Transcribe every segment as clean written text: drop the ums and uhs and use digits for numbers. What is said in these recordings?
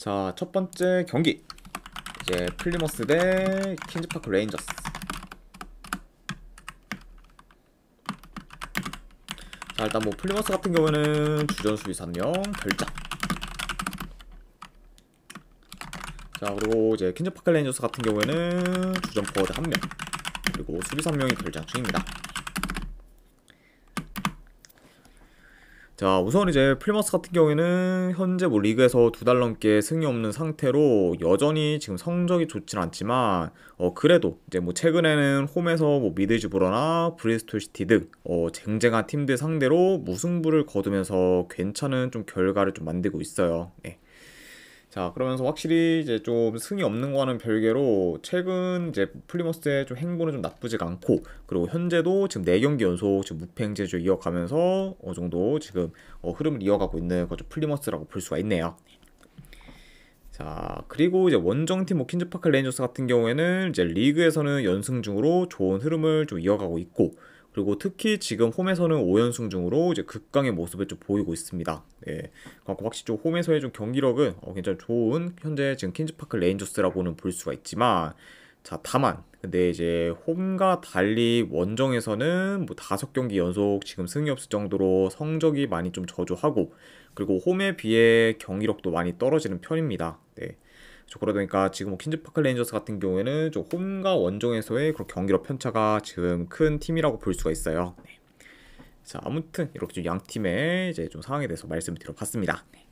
자, 첫 번째 경기 이제 플리머스 대 퀸즈파크 레인저스. 자, 일단 뭐 플리머스 같은 경우에는 주전 수비 3명 결장. 자, 그리고 이제 퀸즈파크 레인저스 같은 경우에는 주전 포워드 1명 그리고 수비 3명이 결장 중입니다. 자, 우선 이제 플리머스 같은 경우에는 현재 뭐 리그에서 2달 넘게 승이 없는 상태로 여전히 지금 성적이 좋진 않지만 그래도 이제 뭐 최근에는 홈에서 뭐 미드즈브러나 브리스톨 시티 등 쟁쟁한 팀들 상대로 무승부를 거두면서 괜찮은 좀 결과를 좀 만들고 있어요. 네. 자, 그러면서 확실히 이제 좀 승이 없는 거와는 별개로 최근 이제 플리머스의 좀 행보는 좀 나쁘지가 않고, 그리고 현재도 지금 4경기 연속 지금 무패 행진을 이어가면서 어느 정도 지금 흐름을 이어가고 있는 거죠. 플리머스라고 볼 수가 있네요. 자, 그리고 이제 원정팀 퀸즈파크 레인저스 같은 경우에는 이제 리그에서는 연승 중으로 좋은 흐름을 좀 이어가고 있고, 그리고 특히 지금 홈에서는 5연승 중으로 이제 극강의 모습을 좀 보이고 있습니다. 네, 확실히 좀 홈에서의 좀 경기력은 굉장히 좋은 현재 지금 퀸즈파크 레인저스라고는 볼 수가 있지만, 자, 다만 근데 이제 홈과 달리 원정에서는 뭐 5경기 연속 지금 승이 없을 정도로 성적이 많이 좀 저조하고, 그리고 홈에 비해 경기력도 많이 떨어지는 편입니다. 네. 그러다 보니까 지금 뭐 퀸즈파크 레인저스 같은 경우에는 좀 홈과 원정에서의 그런 경기력 편차가 지금 큰 팀이라고 볼 수가 있어요. 네. 자, 아무튼 이렇게 좀 양 팀의 이제 좀 상황에 대해서 말씀을 드려봤습니다. 네.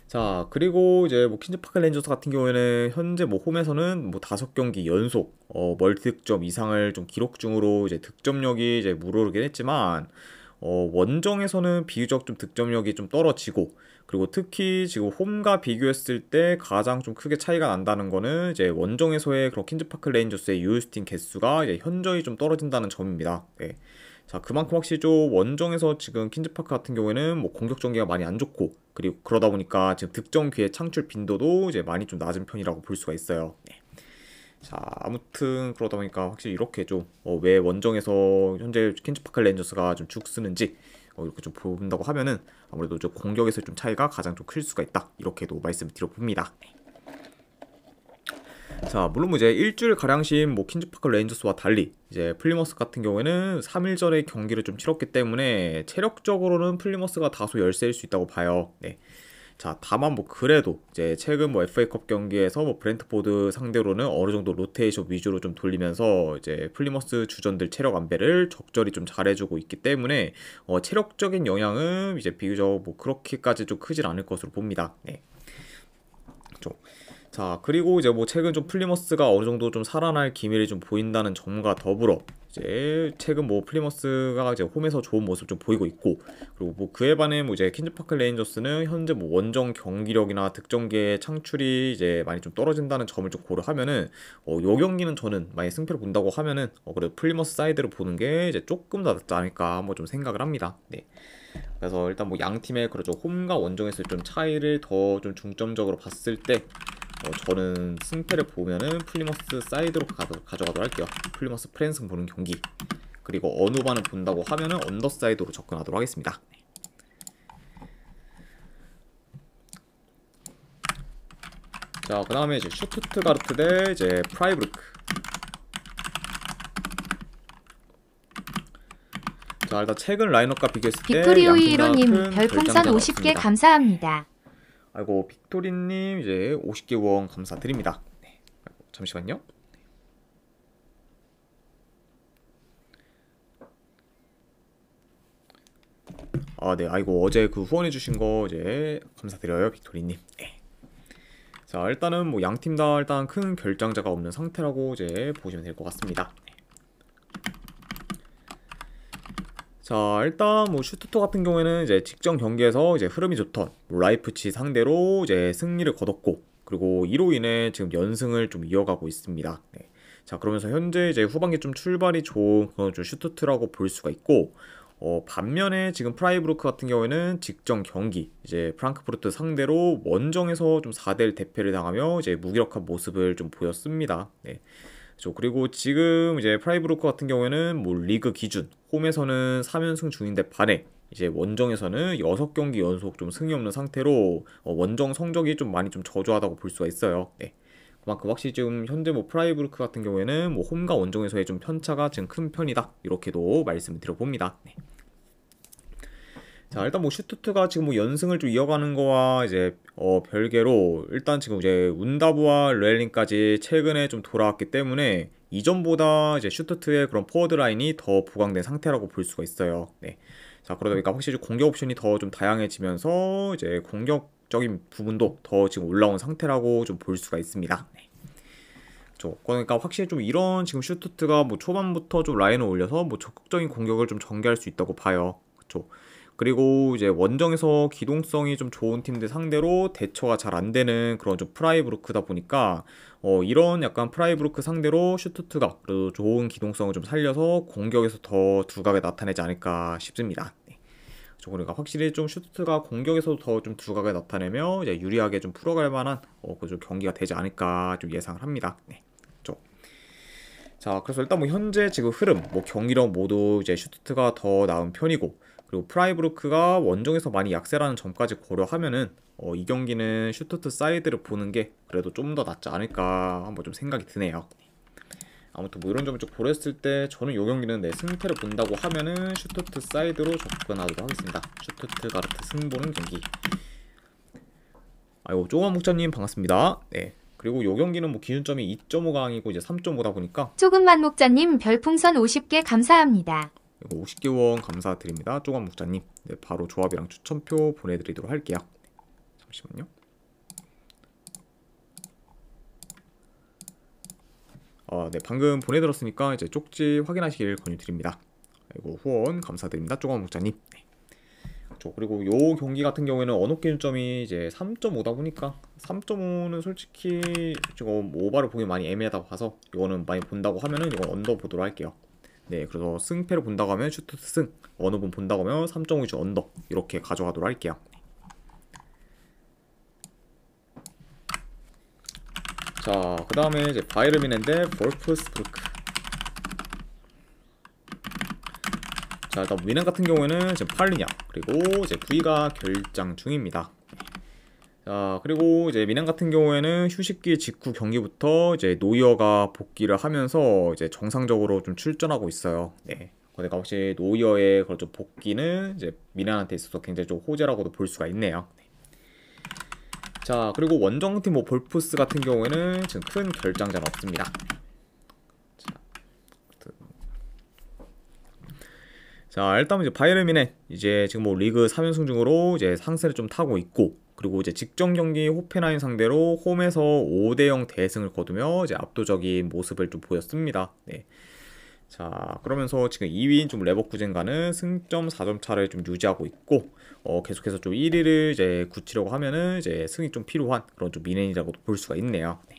자, 그리고 이제 뭐 퀸즈파크 레인저스 같은 경우에는 현재 뭐 홈에서는 뭐 5경기 연속 멀티득점 이상을 좀 기록 중으로 이제 득점력이 이제 무르르긴 했지만, 원정에서는 비교적 좀 득점력이 좀 떨어지고, 그리고 특히 지금 홈과 비교했을 때 가장 좀 크게 차이가 난다는 거는 이제 원정에서의 그런 퀸즈파크 레인저스의 유효슈팅 개수가 이제 현저히 좀 떨어진다는 점입니다. 네. 자, 그만큼 확실히 좀 원정에서 지금 퀸즈파크 같은 경우에는 뭐 공격 전개가 많이 안 좋고, 그리고 그러다 보니까 지금 득점 기회 창출 빈도도 이제 많이 좀 낮은 편이라고 볼 수가 있어요. 네. 자, 아무튼 그러다 보니까 확실히 이렇게 좀 왜 원정에서 현재 퀸즈파크 레인저스가 좀 죽쓰는지 이렇게 좀 본다고 하면은 아무래도 좀 공격에서 좀 차이가 가장 좀 클 수가 있다, 이렇게도 말씀을 드려봅니다. 자, 물론 뭐 이제 일주일 가량씩 뭐 퀸즈파크 레인저스와 달리 이제 플리머스 같은 경우에는 3일 전에 경기를 좀 치렀기 때문에 체력적으로는 플리머스가 다소 열세일 수 있다고 봐요. 네. 자, 다만 뭐 그래도 이제 최근 뭐 FA컵 경기에서 뭐 브렌트포드 상대로는 어느 정도 로테이션 위주로 좀 돌리면서 이제 플리머스 주전들 체력 안배를 적절히 좀 잘해주고 있기 때문에 체력적인 영향은 이제 비교적 뭐 그렇게까지 좀 크진 않을 것으로 봅니다. 네. 좀. 자, 그리고 이제 뭐 최근 좀 플리머스가 어느 정도 좀 살아날 기미를 좀 보인다는 점과 더불어 이제 최근 뭐 플리머스가 이제 홈에서 좋은 모습 좀 보이고 있고, 그리고 뭐 그에 반해 뭐 이제 퀸즈파크 레인저스는 현재 뭐 원정 경기력이나 득점계의 창출이 이제 많이 좀 떨어진다는 점을 좀 고려하면은 요 경기는 저는 만약 승패를 본다고 하면은 그래도 플리머스 사이드를 보는 게 이제 조금 더 낫지 않을까 한번 좀 생각을 합니다. 네. 그래서 일단 뭐 양 팀의 그렇죠 홈과 원정에서 좀 차이를 더 좀 중점적으로 봤을 때 저는 승패를 보면은 플리머스 사이드로 가져가도록 할게요. 플리머스 프랜승 보는 경기. 그리고 어느 반을 본다고 하면은 언더사이드로 접근하도록 하겠습니다. 자, 그 다음에 이제 슈투트가르트 대 이제 프라이부르크. 자, 일단 최근 라인업과 비교했을 때 빅토리오이 1호님 별풍선 50개 감사합니다. 아이고, 빅토리님 이제 50개 후원 감사드립니다. 네. 아이고, 잠시만요. 아, 네. 아이고, 어제 그 후원해주신 거 이제 감사드려요, 빅토리님. 네. 자, 일단은 뭐 양 팀 다 일단 큰 결장자가 없는 상태라고 이제 보시면 될 것 같습니다. 자, 일단 뭐 슈투트 같은 경우에는 이제 직전 경기에서 이제 흐름이 좋던 라이프치 상대로 이제 승리를 거뒀고, 그리고 이로 인해 지금 연승을 좀 이어가고 있습니다. 네. 자, 그러면서 현재 이제 후반기 좀 출발이 좋은 그런 좀 슈투트라고 볼 수가 있고, 반면에 지금 프라이부르크 같은 경우에는 직전 경기 이제 프랑크푸르트 상대로 원정에서 좀 4대1 대패를 당하며 이제 무기력한 모습을 좀 보였습니다. 네. 그리고 지금 이제 프라이부르크 같은 경우에는 뭐 리그 기준 홈에서는 3연승 중인데 반해 이제 원정에서는 6경기 연속 좀 승이 없는 상태로 원정 성적이 좀 많이 좀 저조하다고 볼 수가 있어요. 네. 그만큼 확실히 지금 현재 뭐 프라이부르크 같은 경우에는 뭐 홈과 원정에서의 좀 편차가 지금 큰 편이다. 이렇게도 말씀을 드려봅니다. 네. 자, 일단 뭐 슈투트가 지금 뭐 연승을 좀 이어가는 거와 이제 별개로 일단 지금 이제 운다브와 르엘링까지 최근에 좀 돌아왔기 때문에 이전보다 이제 슈투트의 그런 포워드 라인이 더 부강된 상태라고 볼 수가 있어요. 네. 자, 그러다 보니까 확실히 공격 옵션이 더 좀 다양해지면서 이제 공격적인 부분도 더 지금 올라온 상태라고 좀 볼 수가 있습니다. 네. 그러니까 확실히 좀 이런 지금 슈투트가 뭐 초반부터 좀 라인을 올려서 뭐 적극적인 공격을 좀 전개할 수 있다고 봐요. 그쵸? 그리고 이제 원정에서 기동성이 좀 좋은 팀들 상대로 대처가 잘 안 되는 그런 좀 프라이부르크다 보니까 이런 약간 프라이부르크 상대로 슈투트가 그래도 좋은 기동성을 좀 살려서 공격에서 더 두각을 나타내지 않을까 싶습니다. 네. 그러니까 확실히 좀 슈투트가 공격에서도 더 좀 두각을 나타내며 이제 유리하게 좀 풀어갈 만한 그 경기가 되지 않을까 좀 예상을 합니다. 네. 자, 그래서 일단 뭐 현재 지금 흐름, 뭐 경기력 모두 이제 슈투트가 더 나은 편이고, 그리고 프라이부르크가 원정에서 많이 약세라는 점까지 고려하면은 이 경기는 슈투트 사이드를 보는 게 그래도 좀 더 낫지 않을까 한번 좀 생각이 드네요. 아무튼 뭐 이런 점을 좀 고려했을 때 저는 이 경기는 내 승패를 본다고 하면은 슈투트 사이드로 접근하도록 하겠습니다. 슈투트 가르트 승보는 경기. 아이고, 조금 목자님 반갑습니다. 네. 그리고 요 경기는 뭐 기준점이 2.5가 아니고 이제 3.5다 보니까 조금만 목자님 별풍선 50개 감사합니다. 이거 50개 원 감사드립니다. 조금 목자님. 네, 바로 조합이랑 추천표 보내드리도록 할게요. 잠시만요. 네, 방금 보내드렸으니까 이제 쪽지 확인하시길 권유드립니다. 아이고, 후원 감사드립니다. 조금 목자님. 네. 그리고 요 경기 같은 경우에는 언어 기준점이 이제 3.5다 보니까 3.5는 솔직히 지금 오바를 보기 많이 애매하다고 봐서 이거는 많이 본다고 하면은 이건 언더 보도록 할게요. 네, 그래서 승패를 본다고 하면 슈투트 승, 어느 분 본다고 하면 3.5주 언더 이렇게 가져가도록 할게요. 자, 그 다음에 이제 바이에른 뮌헨 볼프스부르크. 자, 일단 뮌헨 같은 경우에는 지금 팔리냐 그리고 이제 V가 결장 중입니다. 자, 그리고 이제 뮌헨 같은 경우에는 휴식기 직후 경기부터 이제 노이어가 복귀를 하면서 이제 정상적으로 좀 출전하고 있어요. 네. 그러니까 혹시 노이어의 그런 좀 복귀는 이제 뮌헨한테 있어서 굉장히 좀 호재라고도 볼 수가 있네요. 네. 자, 그리고 원정팀 뭐 볼프스 같은 경우에는 지금 큰 결장자는 없습니다. 자, 일단 이제 바이에른 뮌헨 이제 지금 뭐 리그 3연승 중으로 이제 상세를 좀 타고 있고, 그리고 이제 직전 경기 호펜하임 상대로 홈에서 5대0 대승을 거두며 이제 압도적인 모습을 좀 보였습니다. 네. 자, 그러면서 지금 2위인 좀 레버쿠젠과는 승점 4점 차를 좀 유지하고 있고, 계속해서 좀 1위를 이제 굳히려고 하면은 이제 승이 좀 필요한 그런 좀 뮌헨이라고도 볼 수가 있네요. 네.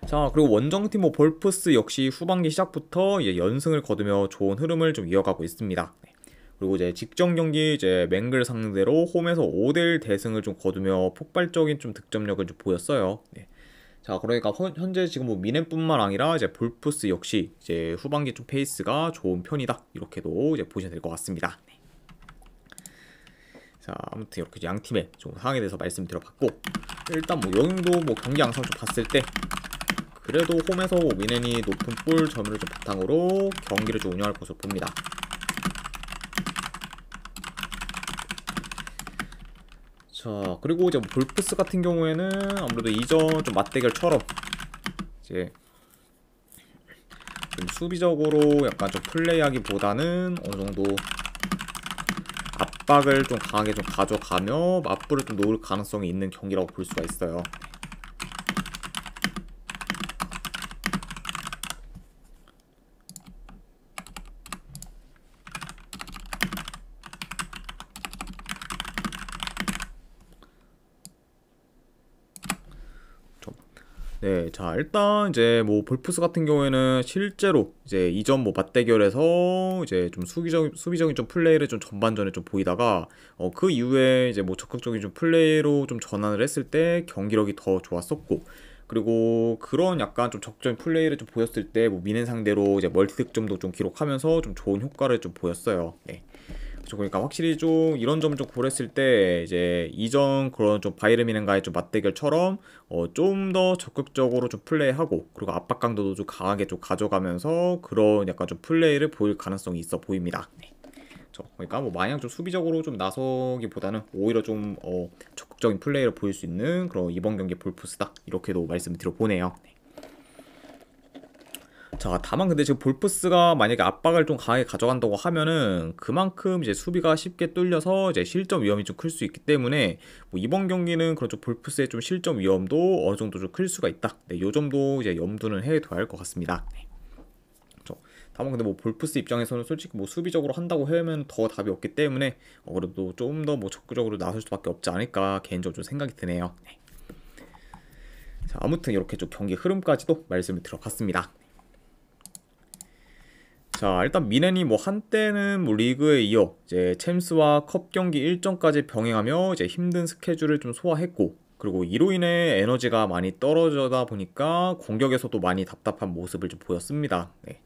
자, 그리고 원정팀 뭐 볼프스 역시 후반기 시작부터 이제 연승을 거두며 좋은 흐름을 좀 이어가고 있습니다. 네. 그리고 이제 직전 경기 이제 맹글 상대로 홈에서 5대1 대승을 좀 거두며 폭발적인 좀 득점력을 좀 보였어요. 네. 자, 그러니까 현재 지금 뭐 뮌헨뿐만 아니라 이제 볼프스 역시 이제 후반기 좀 페이스가 좋은 편이다. 이렇게도 이제 보셔야 될 것 같습니다. 네. 자, 아무튼 이렇게 양 팀의 좀 상황에 대해서 말씀드려봤고, 일단 뭐 여기도 뭐 경기 양상 좀 봤을 때 그래도 홈에서 뮌헨이 높은 볼 점유를 좀 바탕으로 경기를 좀 운영할 것으로 봅니다. 자, 그리고 이제 볼프스 같은 경우에는 아무래도 이전 좀 맞대결처럼 이제 좀 수비적으로 약간 좀 플레이하기보다는 어느 정도 압박을 좀 강하게 좀 가져가며 맞불을 좀 놓을 가능성이 있는 경기라고 볼 수가 있어요. 네, 자, 일단 이제 뭐 볼프스 같은 경우에는 실제로 이제 이전 뭐 맞대결에서 이제 좀 수비적인 좀 플레이를 좀 전반전에 좀 보이다가 그 이후에 이제 뭐 적극적인 좀 플레이로 좀 전환을 했을 때 경기력이 더 좋았었고, 그리고 그런 약간 좀 적절한 플레이를 좀 보였을 때 뭐 뮌헨 상대로 이제 멀티 득점도 좀 기록하면서 좀 좋은 효과를 좀 보였어요. 네. 그러니까 확실히 좀 이런 점 좀 고렸을 때 이제 이전 그런 좀 바이에른 뮌헨과의 좀 맞대결처럼 좀 더 적극적으로 좀 플레이하고 그리고 압박 강도도 좀 강하게 좀 가져가면서 그런 약간 좀 플레이를 보일 가능성이 있어 보입니다. 네. 그러니까 뭐 마냥 좀 수비적으로 좀 나서기보다는 오히려 좀 적극적인 플레이를 보일 수 있는 그런 이번 경기 볼프스다 이렇게도 말씀을 드려보네요. 네. 자, 다만 근데 지금 볼프스가 만약에 압박을 좀 강하게 가져간다고 하면은 그만큼 이제 수비가 쉽게 뚫려서 이제 실점 위험이 좀 클 수 있기 때문에 뭐 이번 경기는 그런 좀 볼프스의 좀 실점 위험도 어느 정도 좀 클 수가 있다. 네, 요 점도 이제 염두는 해둬야 할 것 같습니다. 네. 다만 근데 뭐 볼프스 입장에서는 솔직히 뭐 수비적으로 한다고 하면 더 답이 없기 때문에 그래도 좀 더 뭐 적극적으로 나설 수밖에 없지 않을까 개인적으로 좀 생각이 드네요. 네. 자, 아무튼 이렇게 좀 경기 흐름까지도 말씀을 드려봤습니다. 자, 일단 미넨이 뭐 한때는 뭐 리그에 이어 이제 챔스와 컵 경기 일정까지 병행하며 이제 힘든 스케줄을 좀 소화했고 그리고 이로 인해 에너지가 많이 떨어져다 보니까 공격에서도 많이 답답한 모습을 좀 보였습니다. 네.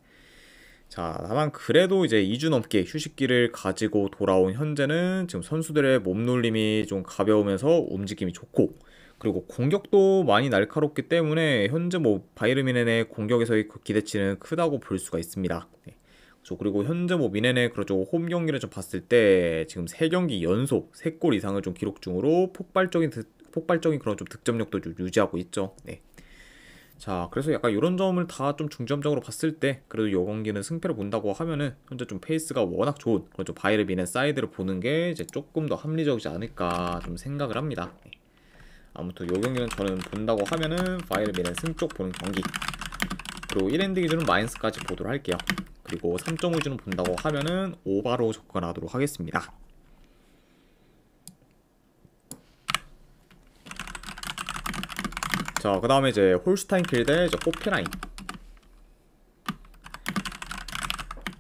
자, 다만 그래도 이제 2주 넘게 휴식기를 가지고 돌아온 현재는 지금 선수들의 몸놀림이 좀 가벼우면서 움직임이 좋고 그리고 공격도 많이 날카롭기 때문에 현재 뭐 바이에른 뮌헨의 공격에서의 그 기대치는 크다고 볼 수가 있습니다. 네. 그리고 현재 뭐 미넨의 그렇죠 홈 경기를 좀 봤을 때 지금 3경기 연속 3골 이상을 좀 기록 중으로 폭발적인 그런 좀 득점력도 좀 유지하고 있죠. 네. 자, 그래서 약간 이런 점을 다 좀 중점적으로 봤을 때 그래도 이 경기는 승패를 본다고 하면은 현재 좀 페이스가 워낙 좋은 그런 좀 바이에른 뮌헨 사이드를 보는 게 이제 조금 더 합리적이지 않을까 좀 생각을 합니다. 네. 아무튼 이 경기는 저는 본다고 하면은 바이에른 뮌헨 승쪽 보는 경기 그리고 1엔드 기준은 마인스까지 보도록 할게요. 그리고 3.5 기준은 본다고 하면은 오바로 접근하도록 하겠습니다. 자, 그 다음에 이제 홀슈타인 킬 대 이제 호펜하임.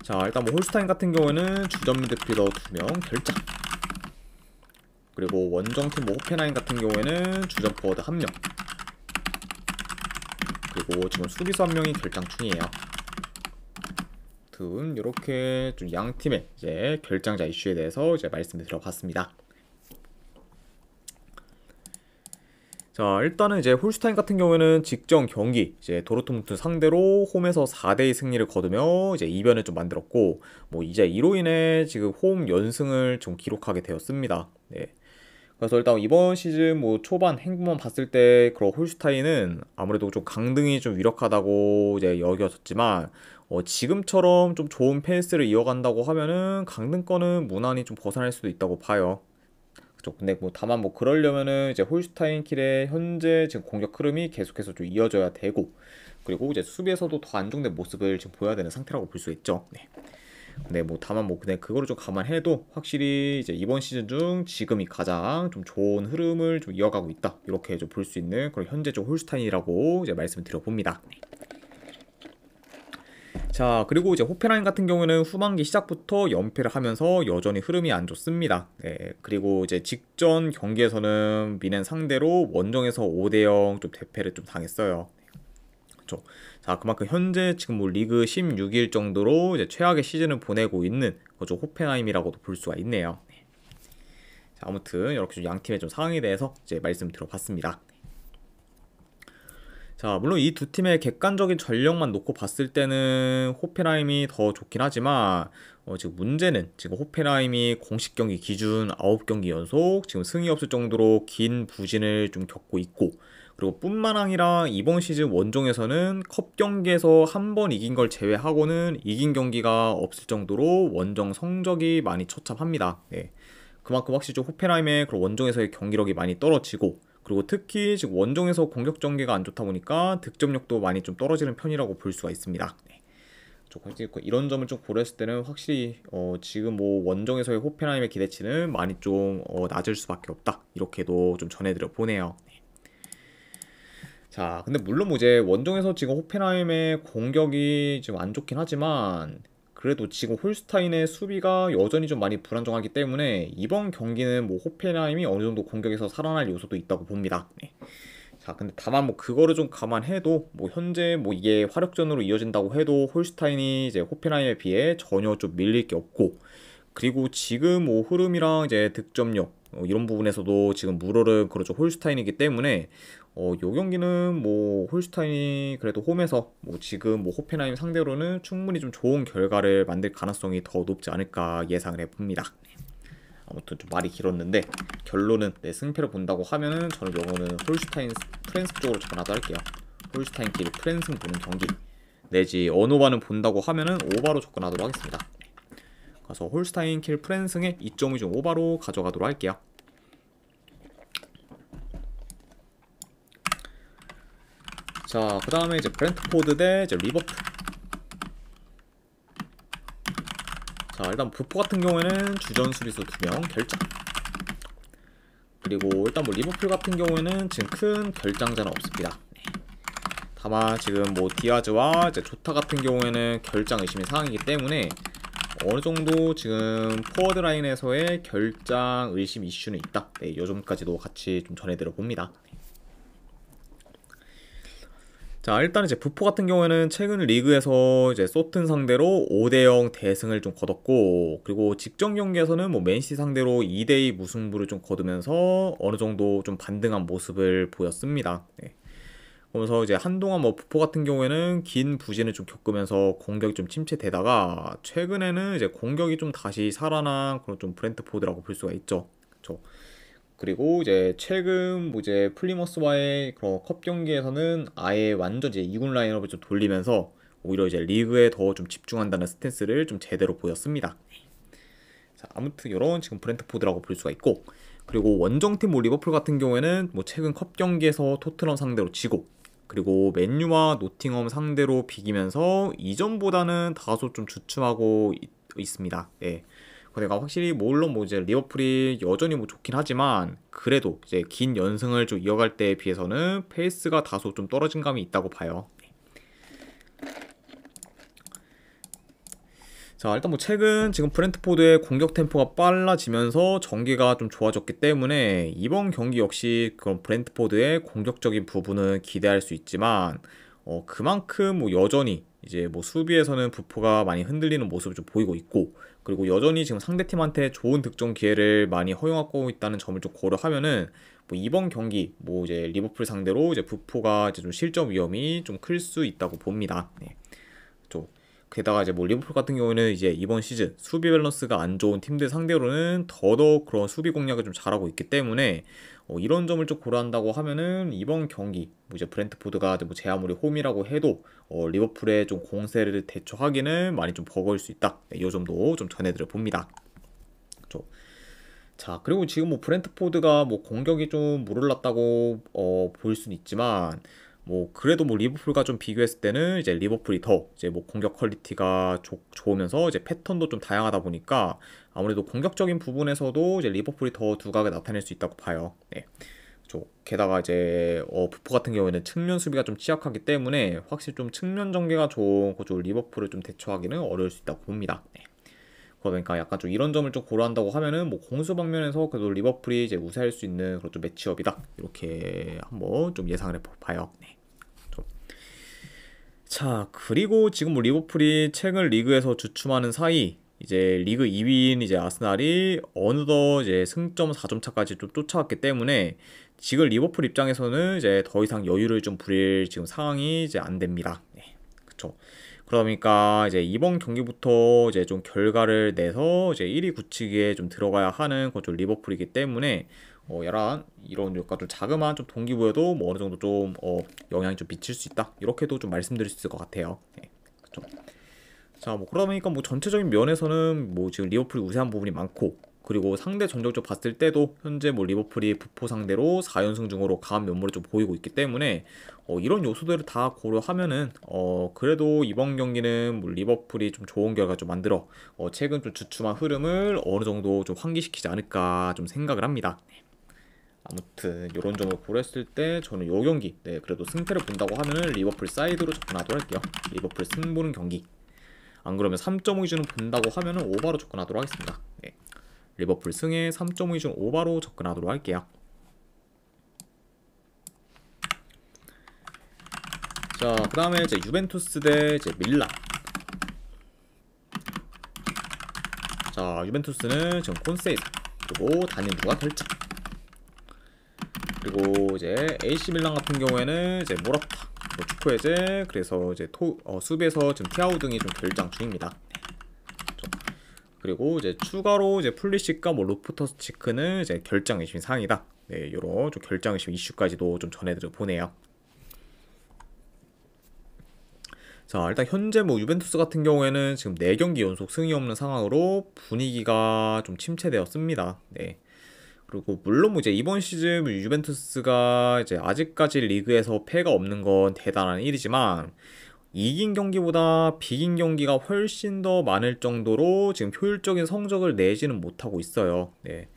자, 일단 뭐 홀슈타인 같은 경우에는 주전 미드필더 2명 결장. 그리고 원정팀 뭐 호펜하임 같은 경우에는 주전 포워드 1명. 그리고 지금 수비수 1명이 결장 중이에요. 아무튼 이렇게 좀 양 팀의 이제 결장자 이슈에 대해서 이제 말씀을 드려봤습니다. 자, 일단은 이제 홀슈타인 같은 경우에는 직전 경기 이제 도르트문트 상대로 홈에서 4대2 승리를 거두며 이제 이변을 좀 만들었고 뭐 이제 이로 인해 지금 홈 연승을 좀 기록하게 되었습니다. 네. 그래서 일단 이번 시즌 뭐 초반 행보만 봤을 때 그런 홀슈타인은 아무래도 좀 강등이 좀 유력하다고 이제 여겨졌지만 지금처럼 좀 좋은 페이스를 이어간다고 하면은 강등권은 무난히 좀 벗어날 수도 있다고 봐요. 근데 뭐 다만 뭐 그러려면은 이제 홀슈타인 킬의 현재 지금 공격 흐름이 계속해서 좀 이어져야 되고 그리고 이제 수비에서도 더 안정된 모습을 지금 보여야 되는 상태라고 볼 수 있죠. 네. 근데 뭐 다만 뭐 그냥 그거를 좀 감안해도 확실히 이제 이번 시즌 중 지금이 가장 좀 좋은 흐름을 좀 이어가고 있다 이렇게 좀 볼 수 있는 그런 현재 좀 홀슈타인이라고 이제 말씀을 드려봅니다. 네. 자, 그리고 이제 호펜하임 같은 경우는 후반기 시작부터 연패를 하면서 여전히 흐름이 안 좋습니다. 네, 그리고 이제 직전 경기에서는 미넨 상대로 원정에서 5대0 좀 대패를 좀 당했어요. 그렇죠. 자, 그만큼 현재 지금 뭐 리그 16일 정도로 이제 최악의 시즌을 보내고 있는 거죠 호펜하임이라고도 볼 수가 있네요. 네. 자, 아무튼 이렇게 양 팀의 좀 상황에 대해서 이제 말씀 드려봤습니다. 자, 물론 이 두 팀의 객관적인 전력만 놓고 봤을 때는 호펜하임이 더 좋긴 하지만 지금 문제는 지금 호펜하임이 공식 경기 기준 9경기 연속 지금 승이 없을 정도로 긴 부진을 좀 겪고 있고 그리고 뿐만 아니라 이번 시즌 원정에서는 컵 경기에서 한 번 이긴 걸 제외하고는 이긴 경기가 없을 정도로 원정 성적이 많이 처참합니다. 네. 그만큼 확실히 좀 호펜하임의 그런 원정에서의 경기력이 많이 떨어지고 그리고 특히 지금 원정에서 공격 전개가 안 좋다 보니까 득점력도 많이 좀 떨어지는 편이라고 볼 수가 있습니다. 네. 이런 점을 좀 고려했을 때는 확실히 지금 뭐 원정에서의 호펜하임의 기대치는 많이 좀 낮을 수밖에 없다 이렇게도 좀 전해드려 보네요. 네. 자, 근데 물론 뭐 이제 원정에서 지금 호펜하임의 공격이 좀 안 좋긴 하지만 그래도 지금 홀슈타인의 수비가 여전히 좀 많이 불안정하기 때문에 이번 경기는 뭐 호펜하임이 어느 정도 공격에서 살아날 요소도 있다고 봅니다. 네. 자, 근데 다만 뭐 그거를 좀 감안해도 뭐 현재 뭐 이게 화력전으로 이어진다고 해도 홀슈타인이 이제 호펜하임에 비해 전혀 좀 밀릴 게 없고 그리고 지금 뭐 흐름이랑 이제 득점력 이런 부분에서도 지금 물오른 그렇죠 홀슈타인이기 때문에 요 경기는 뭐 홀슈타인이 그래도 홈에서 뭐 지금 뭐 호펜하임 상대로는 충분히 좀 좋은 결과를 만들 가능성이 더 높지 않을까 예상을 해봅니다. 아무튼 좀 말이 길었는데 결론은 승패를 본다고 하면은 저는 요거는 홀슈타인 프랜스 쪽으로 접근하도록 할게요. 홀슈타인끼리 프랜승 보는 경기 내지 언오바는 본다고 하면은 오바로 접근하도록 하겠습니다. 그래서 홀슈타인 킬 프랜승에 2.5중 오바로 가져가도록 할게요. 자, 그 다음에 이제 브렌트포드 대 이제 리버풀. 자, 일단 부포 같은 경우에는 주전 수비수 2명 결장. 그리고 일단 뭐 리버풀 같은 경우에는 지금 큰 결장자는 없습니다. 다만 지금 뭐 디아즈와 이제 조타 같은 경우에는 결장 의심의 상황이기 때문에 어느 정도 지금 포워드 라인에서의 결장 의심 이슈는 있다. 네, 요 점까지도 같이 좀 전해드려 봅니다. 자, 일단 이제 부포 같은 경우에는 최근 리그에서 이제 소튼 상대로 5대0 대승을 좀 거뒀고, 그리고 직전 경기에서는 뭐 맨시티 상대로 2대2 무승부를 좀 거두면서 어느 정도 좀 반등한 모습을 보였습니다. 네. 그러면서 이제 한동안 뭐 부포 같은 경우에는 긴 부진을 좀 겪으면서 공격이 좀 침체되다가 최근에는 이제 공격이 좀 다시 살아난 그런 좀 브렌트포드라고 볼 수가 있죠. 그렇죠. 그리고 이제 최근 뭐 이제 플리머스와의 그런 컵 경기에서는 아예 완전 이제 2군 라인업을 좀 돌리면서 오히려 이제 리그에 더 좀 집중한다는 스탠스를 좀 제대로 보였습니다. 자, 아무튼 이런 지금 브렌트포드라고 볼 수가 있고, 그리고 원정팀 뭐 리버풀 같은 경우에는 뭐 최근 컵 경기에서 토트넘 상대로 지고, 그리고 맨유와 노팅엄 상대로 비기면서 이전보다는 다소 좀 주춤하고 있습니다. 예. 내가 확실히 뭐 물론 뭐 이제 리버풀이 여전히 뭐 좋긴 하지만 그래도 이제 긴 연승을 좀 이어갈 때에 비해서는 페이스가 다소 좀 떨어진 감이 있다고 봐요. 자, 일단 뭐 최근 지금 브렌트포드의 공격 템포가 빨라지면서 전개가 좀 좋아졌기 때문에 이번 경기 역시 그런 브렌트포드의 공격적인 부분은 기대할 수 있지만 그만큼 뭐 여전히 이제 뭐 수비에서는 부포가 많이 흔들리는 모습을 좀 보이고 있고, 그리고 여전히 지금 상대팀한테 좋은 득점 기회를 많이 허용하고 있다는 점을 좀 고려하면은 뭐 이번 경기 뭐 이제 리버풀 상대로 이제 부포가 이제 좀 실점 위험이 좀 클 수 있다고 봅니다. 네. 좀 게다가 이제 뭐 리버풀 같은 경우에는 이제 이번 시즌 수비 밸런스가 안 좋은 팀들 상대로는 더더욱 그런 수비 공략을 좀 잘하고 있기 때문에 이런 점을 좀 고려한다고 하면은 이번 경기 뭐 이제 브렌트포드가 뭐 제 아무리 홈이라고 해도 리버풀의 좀 공세를 대처하기는 많이 좀 버거울 수 있다. 네, 이 점도 좀 전해드려 봅니다. 그렇죠. 자, 그리고 지금 뭐 브렌트포드가 뭐 공격이 좀 물올랐다고 볼 수는 있지만 뭐 그래도 뭐 리버풀과 좀 비교했을 때는 이제 리버풀이 더 이제 뭐 공격 퀄리티가 좋으면서 이제 패턴도 좀 다양하다 보니까 아무래도 공격적인 부분에서도 이제 리버풀이 더 두각을 나타낼 수 있다고 봐요. 네. 게다가 이제 부포 같은 경우에는 측면 수비가 좀 취약하기 때문에 확실히 좀 측면 전개가 좋은 그쪽 리버풀을 좀 대처하기는 어려울 수 있다고 봅니다. 네. 그러니까 약간 좀 이런 점을 좀 고려한다고 하면은 뭐 공수 방면에서 그래도 리버풀이 이제 우세할 수 있는 그런 좀 매치업이다, 이렇게 한번 좀 예상을 해봐요. 네. 자, 그리고 지금 뭐 리버풀이 최근 리그에서 주춤하는 사이 이제 리그 2위인 이제 아스날이 어느덧 이제 승점 4점 차까지 좀 쫓아왔기 때문에 지금 리버풀 입장에서는 이제 더 이상 여유를 좀 부릴 지금 상황이 이제 안 됩니다. 네. 그쵸. 그러니까 이제 이번 경기부터 이제 좀 결과를 내서 이제 1위 굳히기에 좀 들어가야 하는 그좀 리버풀이기 때문에 이런 약간 좀 자그마한 좀 동기부여도 뭐 어느 정도 좀 영향이 좀 미칠 수 있다, 이렇게도 좀 말씀드릴 수 있을 것 같아요. 네. 그쵸. 자, 뭐 그러다 보니까 뭐 전체적인 면에서는 뭐 지금 리버풀이 우세한 부분이 많고, 그리고 상대 전적적 봤을 때도 현재 뭐 리버풀이 부포 상대로 4연승 중으로 강한 면모를 좀 보이고 있기 때문에 이런 요소들을 다 고려하면은 그래도 이번 경기는 뭐 리버풀이 좀 좋은 결과 좀 만들어 최근 좀 주춤한 흐름을 어느 정도 좀 환기시키지 않을까 좀 생각을 합니다. 네. 아무튼 이런 점을 고려했을 때 저는 요 경기 그래도 승패를 본다고 하면은 리버풀 사이드로 접근하도록 할게요. 리버풀 승 보는 경기. 안 그러면 3.5 기준을 본다고 하면은 오바로 접근하도록 하겠습니다. 네. 리버풀 승에 3.5 기준 오바로 접근하도록 할게요. 자, 그 다음에 이제 유벤투스 대 이제 밀란. 자, 유벤투스는 지금 콘세이사, 그리고 다니누가 결장. 그리고 이제 AC 밀란 같은 경우에는 이제 모라타, 추크헤제, 그래서 이제 수비에서 지금 티아우 등이 좀 결장 중입니다. 그리고 이제 추가로 이제 플리시카, 뭐 로프터스 치크는 이제 결장 의심 사항이다. 네, 요런 좀 결장 의심 이슈까지도 좀 전해드려 보네요. 자, 일단 현재 뭐 유벤투스 같은 경우에는 지금 4경기 연속 승이 없는 상황으로 분위기가 좀 침체되었습니다. 네. 그리고 물론 뭐 이제 이번 시즌 유벤투스가 이제 아직까지 리그에서 패가 없는 건 대단한 일이지만 이긴 경기보다 비긴 경기가 훨씬 더 많을 정도로 지금 효율적인 성적을 내지는 못하고 있어요. 네.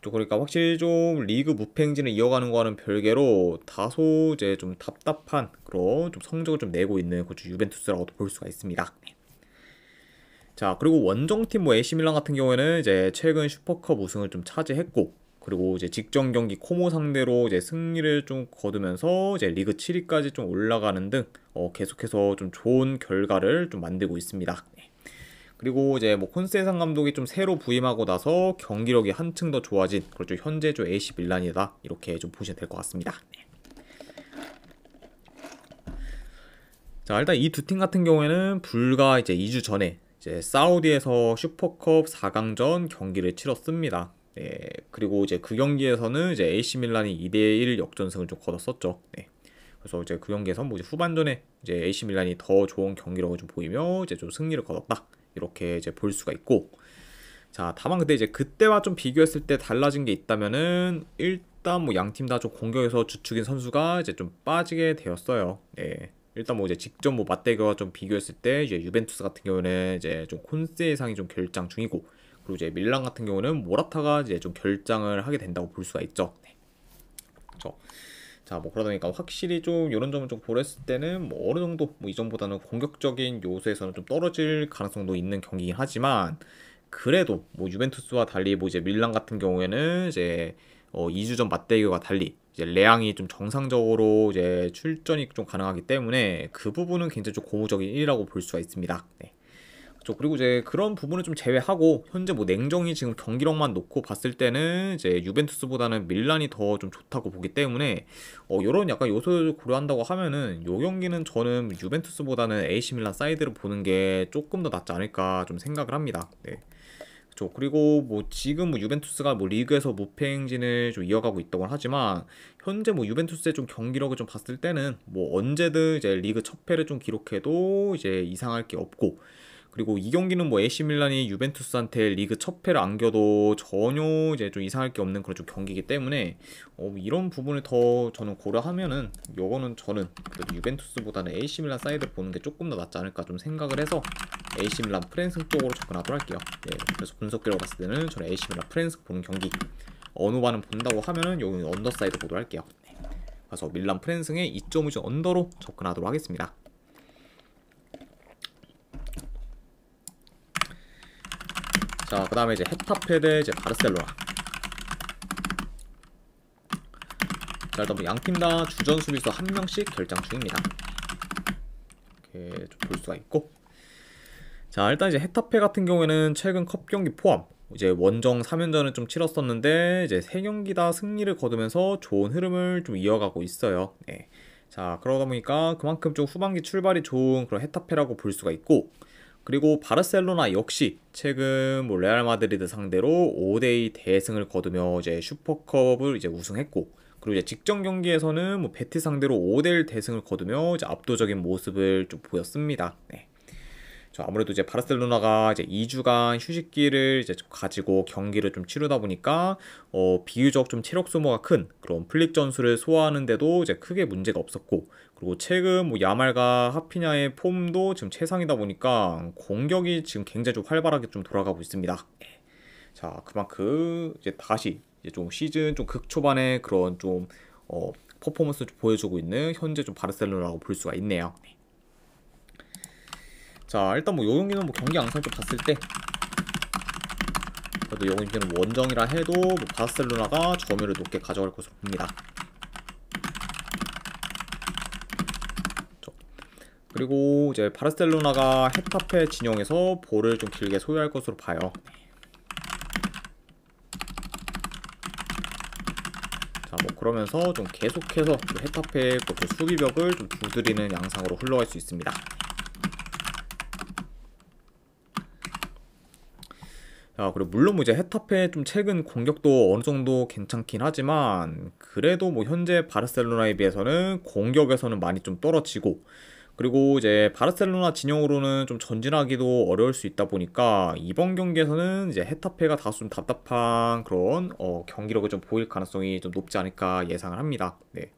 그러니까 확실히 좀 리그 무패 행진을 이어가는 거와는 별개로 다소 이제 좀 답답한 그런 좀 성적을 좀 내고 있는 그 유벤투스라고도 볼 수가 있습니다. 자, 그리고 원정팀 뭐 AC 밀란 같은 경우에는 이제 최근 슈퍼컵 우승을 좀 차지했고, 그리고 이제 직전 경기 코모 상대로 이제 승리를 좀 거두면서 이제 리그 7위까지 좀 올라가는 등 계속해서 좀 좋은 결과를 좀 만들고 있습니다. 그리고 이제 뭐 콘세상 감독이 좀 새로 부임하고 나서 경기력이 한층 더 좋아진, 그렇죠, 현재 좀 AC 밀란이다, 이렇게 좀 보시면 될 것 같습니다. 자, 일단 이 두 팀 같은 경우에는 불과 이제 2주 전에 이제 사우디에서 슈퍼컵 4강전 경기를 치렀습니다. 네, 그리고 이제 그 경기에서는 이제 AC 밀란이 2대1 역전승을 좀 거뒀었죠. 네. 그래서 이제 그 경기에서 뭐 이제 후반전에 이제 AC 밀란이 더 좋은 경기력을 좀 보이며 이제 좀 승리를 거뒀다, 이렇게 이제 볼 수가 있고, 자, 다만 근데 이제 그때와 좀 비교했을 때 달라진 게 있다면은 일단 뭐 양 팀 다 좀 공격에서 주축인 선수가 이제 좀 빠지게 되었어요. 네. 일단 뭐 이제 직전 뭐 맞대결과 좀 비교했을 때 이제 유벤투스 같은 경우는 이제 좀 콘세상이 좀 결장 중이고, 그리고 이제 밀란 같은 경우는 모라타가 이제 좀 결장을 하게 된다고 볼 수가 있죠. 네. 그렇죠. 자, 뭐 그러다 보니까 확실히 좀 이런 점을 좀 고려했을 때는 뭐 어느 정도 뭐 이전보다는 공격적인 요소에서는 좀 떨어질 가능성도 있는 경기긴 하지만, 그래도 뭐 유벤투스와 달리 뭐 이제 밀란 같은 경우에는 이제 2주 전 맞대결과 달리 이제 레앙이 좀 정상적으로 이제 출전이 좀 가능하기 때문에 그 부분은 굉장히 좀 고무적인 일이라고 볼 수가 있습니다. 네. 그렇죠. 그리고 이제 그런 부분을 좀 제외하고 현재 뭐 냉정히 지금 경기력만 놓고 봤을 때는 이제 유벤투스보다는 밀란이 더 좀 좋다고 보기 때문에 요런 약간 요소를 고려한다고 하면은 요 경기는 저는 유벤투스보다는 AC 밀란 사이드를 보는 게 조금 더 낫지 않을까 좀 생각을 합니다. 네. 그렇죠. 그리고 뭐 지금 뭐 유벤투스가 뭐 리그에서 무패 행진을 좀 이어가고 있다고 하지만 현재 뭐 유벤투스의 좀 경기력을 좀 봤을 때는 뭐 언제든 이제 리그 첫 패를 좀 기록해도 이제 이상할 게 없고, 그리고 이 경기는 뭐 AC 밀란이 유벤투스한테 리그 첫 패를 안겨도 전혀 이제 좀 이상할 게 없는 그런 좀 경기이기 때문에 이런 부분을 더 저는 고려하면은 요거는 저는 그래도 유벤투스보다는 AC 밀란 사이드 보는 게 조금 더 낫지 않을까 좀 생각을 해서 AC 밀란 프랜스 쪽으로 접근하도록 할게요. 네, 그래서 분석기로 봤을 때는 저는 AC 밀란 프랜스 보는 경기 어느 반은 본다고 하면은 여기 언더사이드 보도록 할게요. 네, 그래서 밀란 프랜스의 2.5점 언더로 접근하도록 하겠습니다. 자, 그 다음에 이제 헤타페 대 이제 바르셀로나. 자, 일단 뭐 양팀 다 주전 수비수 한 명씩 결장 중입니다. 이렇게 좀 볼 수가 있고, 자, 일단 이제 헤타페 같은 경우에는 최근 컵 경기 포함 이제 원정 3연전을 좀 치렀었는데 이제 3경기 다 승리를 거두면서 좋은 흐름을 좀 이어가고 있어요. 네. 자, 그러다 보니까 그만큼 좀 후반기 출발이 좋은 그런 헤타페라고 볼 수가 있고, 그리고 바르셀로나 역시 최근 뭐 레알 마드리드 상대로 5대2 대승을 거두며 이제 슈퍼컵을 이제 우승했고, 그리고 이제 직전 경기에서는 뭐 베티 상대로 5대1 대승을 거두며 이제 압도적인 모습을 좀 보였습니다. 네. 아무래도 이제 바르셀로나가 이제 2주간 휴식기를 이제 가지고 경기를 좀 치르다 보니까 비교적 좀 체력 소모가 큰 그런 플릭 전술을 소화하는데도 이제 크게 문제가 없었고, 그리고 최근 뭐 야말과 하피냐의 폼도 지금 최상이다 보니까 공격이 지금 굉장히 좀 활발하게 좀 돌아가고 있습니다. 자, 그만큼 이제 다시 이제 좀 시즌 좀 극초반에 그런 좀 퍼포먼스를 좀 보여주고 있는 현재 좀 바르셀로나라고 볼 수가 있네요. 자, 일단 뭐 요 경기는 뭐 경기 양상 좀 봤을 때 그래도 요 경기는 원정이라 해도 뭐 바르셀로나가 점유율을 높게 가져갈 것으로 봅니다. 그리고 이제 바르셀로나가 헤타페 진영에서 볼을 좀 길게 소유할 것으로 봐요. 자, 뭐 그러면서 좀 계속해서 헤타페의 그 수비벽을 좀 두드리는 양상으로 흘러갈 수 있습니다. 자, 그리고 물론 뭐 이제 헤타페 좀 최근 공격도 어느 정도 괜찮긴 하지만 그래도 뭐 현재 바르셀로나에 비해서는 공격에서는 많이 좀 떨어지고, 그리고 이제 바르셀로나 진영으로는 좀 전진하기도 어려울 수 있다 보니까 이번 경기에서는 이제 헤타페가 다소 좀 답답한 그런 경기력을 좀 보일 가능성이 좀 높지 않을까 예상을 합니다. 네.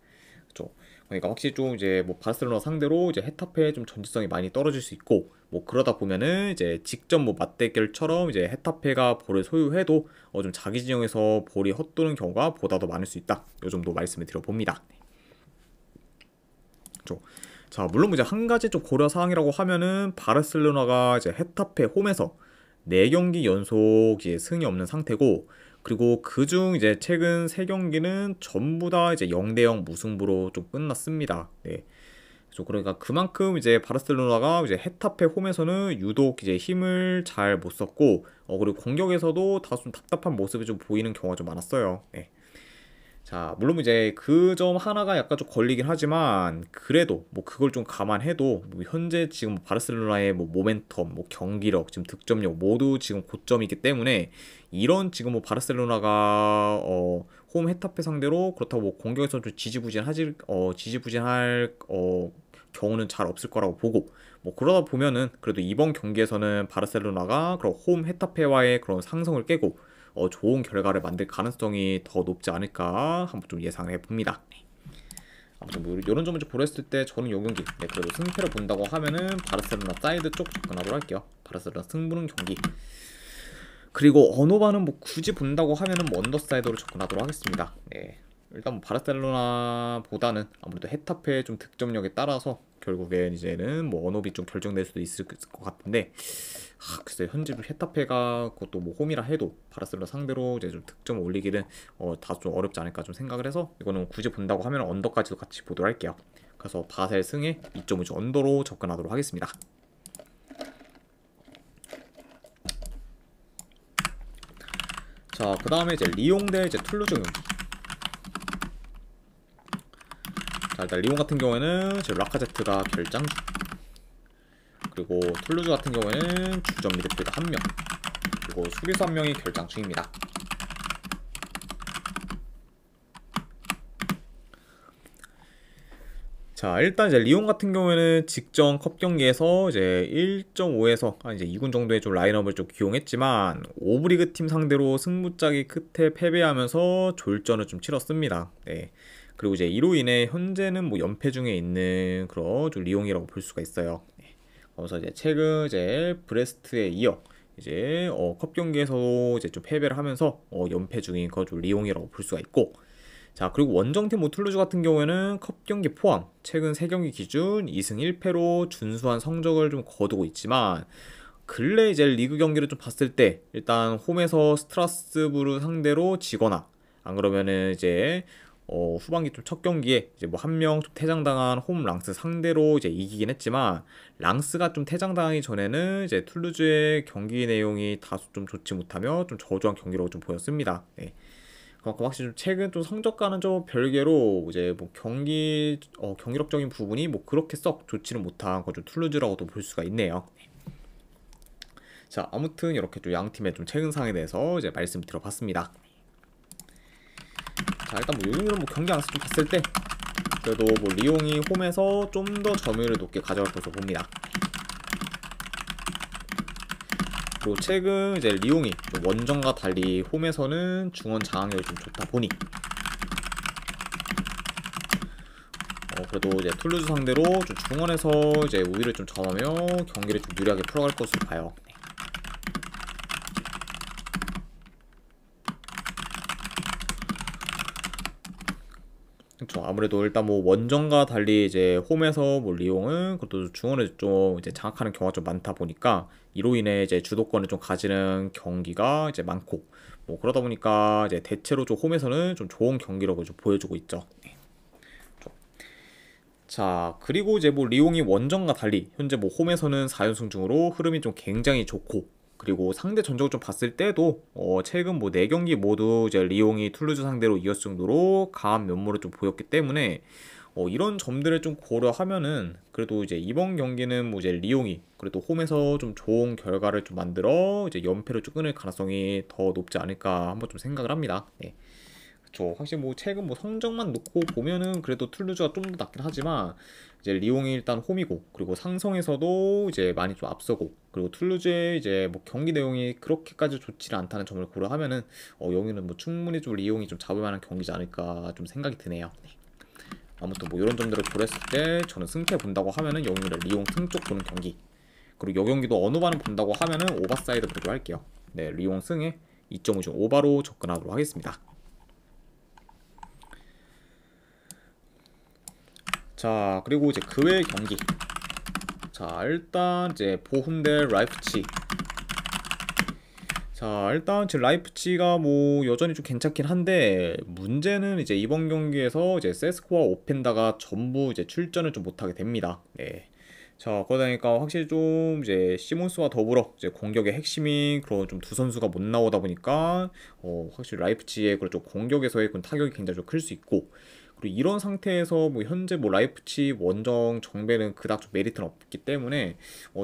그렇죠. 그러니까 확실히 좀 이제 뭐 바르셀로나 상대로 이제 헤타페의 좀 전지성이 많이 떨어질 수 있고, 뭐 그러다 보면은 이제 직접 뭐 맞대결처럼 이제 헤타페가 볼을 소유해도 좀 자기 진영에서 볼이 헛도는 경우가 보다 더 많을 수 있다. 요 정도 말씀을 드려봅니다. 그렇죠. 자, 물론 이제 한 가지 좀 고려 사항이라고 하면은 바르셀로나가 이제 헤타페 홈에서 4경기 연속 이제 승이 없는 상태고, 그리고 그중 이제 최근 3경기는 전부 다 이제 0대0 무승부로 좀 끝났습니다. 네. 그래서 그러니까 그만큼 이제 바르셀로나가 이제 헤타페 홈에서는 유독 이제 힘을 잘 못 썼고, 그리고 공격에서도 다소 좀 답답한 모습이 좀 보이는 경우가 좀 많았어요. 네. 자, 물론 이제 그 점 하나가 약간 좀 걸리긴 하지만 그래도 뭐 그걸 좀 감안해도 뭐 현재 지금 바르셀로나의 뭐 모멘텀, 뭐 경기력, 지금 득점력 모두 지금 고점이기 때문에 이런 지금 뭐 바르셀로나가 홈 헤타페 상대로 그렇다고 뭐 공격에서 좀 지지부진할 경우는 잘 없을 거라고 보고, 뭐 그러다 보면은 그래도 이번 경기에서는 바르셀로나가 그런 홈 헤타페와의 그런 상성을 깨고 좋은 결과를 만들 가능성이 더 높지 않을까 한번 좀 예상을 해봅니다. 네. 아무튼 뭐 이런 점을 좀 고려했을 때 저는 요 경기, 네, 그래도 승패를 본다고 하면은 바르셀로나 사이드 쪽 접근하도록 할게요. 바르셀로나 승부는 경기. 그리고 언어반은 뭐 굳이 본다고 하면은 뭐 언더사이드로 접근하도록 하겠습니다. 네. 일단 뭐 바르셀로나보다는 아무래도 헤타페의 좀 득점력에 따라서 결국엔 이제는 뭐 언업이 좀 결정될 수도 있을 것 같은데, 글쎄 현재 좀 헤타페가 그것도 뭐 홈이라 해도 바르셀로나 상대로 이제 좀 득점을 올리기는 다소 좀 어렵지 않을까 좀 생각을 해서 이거는 굳이 본다고 하면 언더까지도 같이 보도록 할게요. 그래서 바셀 승에 2.5주 언더로 접근하도록 하겠습니다. 자, 그 다음에 이제 리옹 대 이제 툴루즈 경기. 자, 일단 리옹 같은 경우에는 지금 라카제트가 결장 중, 그리고 툴루즈 같은 경우에는 주전 미드필더 1명, 그리고 수비수 1명이 결장 중입니다. 자, 일단 이제 리옹 같은 경우에는 직전 컵 경기에서 이제 1.5에서 한 이제 2군 정도의 좀 라인업을 좀 기용했지만 오브리그 팀 상대로 승부짜기 끝에 패배하면서 졸전을 좀 치렀습니다. 네. 그리고 이제 이로 인해 현재는 뭐 연패 중에 있는 그런 좀 리옹이라고 볼 수가 있어요. 네. 그래서 이제 최근 이제 브레스트에 이어 이제 컵 경기에서도 이제 좀 패배를 하면서 연패 중인 그런 좀 리옹이라고 볼 수가 있고, 자, 그리고 원정팀 모툴루즈 같은 경우에는 컵 경기 포함 최근 3경기 기준 2승 1패로 준수한 성적을 좀 거두고 있지만, 근래 이제 리그 경기를 좀 봤을 때 일단 홈에서 스트라스부르 상대로 지거나 안 그러면은 이제 후반기 좀 첫 경기에 이제 뭐 한 명 좀 퇴장당한 홈 랑스 상대로 이제 이기긴 했지만, 랑스가 좀 퇴장당하기 전에는 이제 툴루즈의 경기 내용이 다소 좀 좋지 못하며 좀 저조한 경기로 좀 보였습니다. 네. 그만큼 확실히 좀 최근 좀 성적과는 좀 별개로 이제 뭐 경기력적인 부분이 뭐 그렇게 썩 좋지는 못한 좀 툴루즈라고도 볼 수가 있네요. 자, 아무튼 이렇게 좀 양 팀의 좀 최근 상황에 대해서 이제 말씀드려봤습니다. 자, 일단 뭐 요즘으로 뭐 경기 양수 좀 봤을 때 그래도 뭐 리옹이 홈에서 좀 더 점유율을 높게 가져갈 것으로 봅니다. 그리고 최근 이제 리옹이 좀 원정과 달리 홈에서는 중원 장악력이 좀 좋다 보니 그래도 이제 툴루즈 상대로 좀 중원에서 이제 우위를 좀 점하며 경기를 좀 유리하게 풀어갈 것으로 봐요. 그렇죠. 아무래도 일단 뭐 원정과 달리 이제 홈에서 뭐 리옹은 그래도 중원을 좀 이제 장악하는 경우가 좀 많다 보니까 이로 인해 이제 주도권을 좀 가지는 경기가 이제 많고, 뭐 그러다 보니까 이제 대체로 좀 홈에서는 좀 좋은 경기력을 좀 보여주고 있죠. 네. 자, 그리고 이제 뭐 리옹이 원정과 달리 현재 뭐 홈에서는 4연승 중으로 흐름이 좀 굉장히 좋고, 그리고 상대 전적을 좀 봤을 때도 최근 뭐 4경기 모두 이제 리옹이 툴루즈 상대로 이겼을 정도로 강한 면모를 좀 보였기 때문에 이런 점들을 좀 고려하면은 그래도 이제 이번 경기는 뭐 이제 리옹이 그래도 홈에서 좀 좋은 결과를 좀 만들어 이제 연패를 좀 끊을 가능성이 더 높지 않을까 한번 좀 생각을 합니다. 네. 그쵸. 확실히 뭐 최근 뭐 성적만 놓고 보면은 그래도 툴루즈가 좀 더 낫긴 하지만 이제 리옹이 일단 홈이고 그리고 상성에서도 이제 많이 좀 앞서고 그리고 툴루즈의 이제 뭐 경기 내용이 그렇게까지 좋지 않다는 점을 고려하면은 여기는 뭐 충분히 좀 리옹이 좀 잡을 만한 경기지 않을까 좀 생각이 드네요. 네. 아무튼 뭐 이런 점들을 고려했을 때 저는 승패 본다고 하면은 여기는 리옹 승 쪽 보는 경기 그리고 여 경기도 어느 반을 본다고 하면은 오버사이드 보기로 할게요. 네, 리옹 승에 2.5 중 오바로 접근하도록 하겠습니다. 자, 그리고 이제 그 외의 경기. 자, 일단 이제 보훔 대 라이프치. 자, 일단 지금 라이프치가 뭐 여전히 좀 괜찮긴 한데 문제는 이제 이번 경기에서 이제 세스코와 오펜다가 전부 이제 출전을 좀 못하게 됩니다. 네. 자, 그러다 보니까 확실히 좀 이제 시몬스와 더불어 이제 공격의 핵심인 그런 좀 두 선수가 못 나오다 보니까 확실히 라이프치의 그런 좀 공격에서의 그런 타격이 굉장히 좀 클 수 있고 그리고 이런 상태에서 뭐 현재 뭐 라이프치 원정 정배는 그닥 좀 메리트는 없기 때문에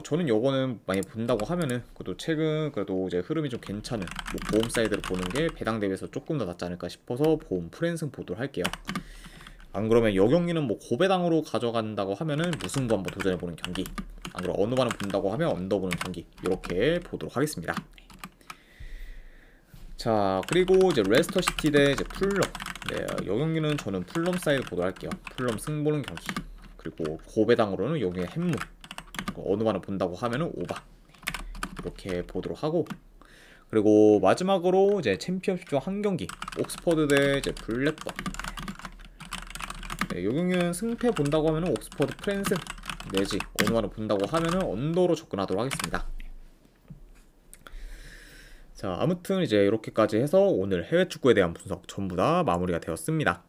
저는 요거는 많이 본다고 하면은 그래도 최근 그래도 이제 흐름이 좀 괜찮은 뭐 보험 사이드를 보는 게 배당 대비해서 조금 더 낫지 않을까 싶어서 보험 프랜승 보도록 할게요. 안 그러면 여 경기는 뭐 고배당으로 가져간다고 하면은 무승부 한번 도전해보는 경기 안 그러면 어느 반을 본다고 하면 언더 보는 경기 이렇게 보도록 하겠습니다. 자 그리고 이제 레스터 시티 대 이제 풀럼 네, 여 경기는 저는 풀럼 사이드 보도록 할게요. 풀럼 승 보는 경기 그리고 고배당으로는 여기에 햄무 어느 반을 본다고 하면은 오바 이렇게 보도록 하고 그리고 마지막으로 이제 챔피언십 중 한 경기 옥스퍼드 대 이제 블랙번 네, 요 경기는 승패 본다고 하면은 옥스퍼드 프랜스 내지 어느 반을 본다고 하면은 언더로 접근하도록 하겠습니다. 자 아무튼 이제 이렇게까지 해서 오늘 해외 축구에 대한 분석 전부 다 마무리가 되었습니다.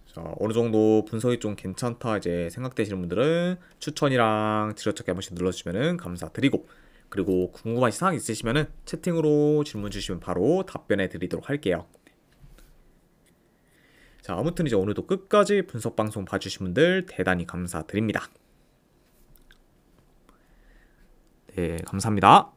자 어느 정도 분석이 좀 괜찮다 이제 생각되시는 분들은 추천이랑 지려찾기 한 번씩 눌러주시면 감사드리고 그리고 궁금하신 사항 있으시면은 채팅으로 질문 주시면 바로 답변해 드리도록 할게요. 자 아무튼 이제 오늘도 끝까지 분석 방송 봐주신 분들 대단히 감사드립니다. 네 감사합니다.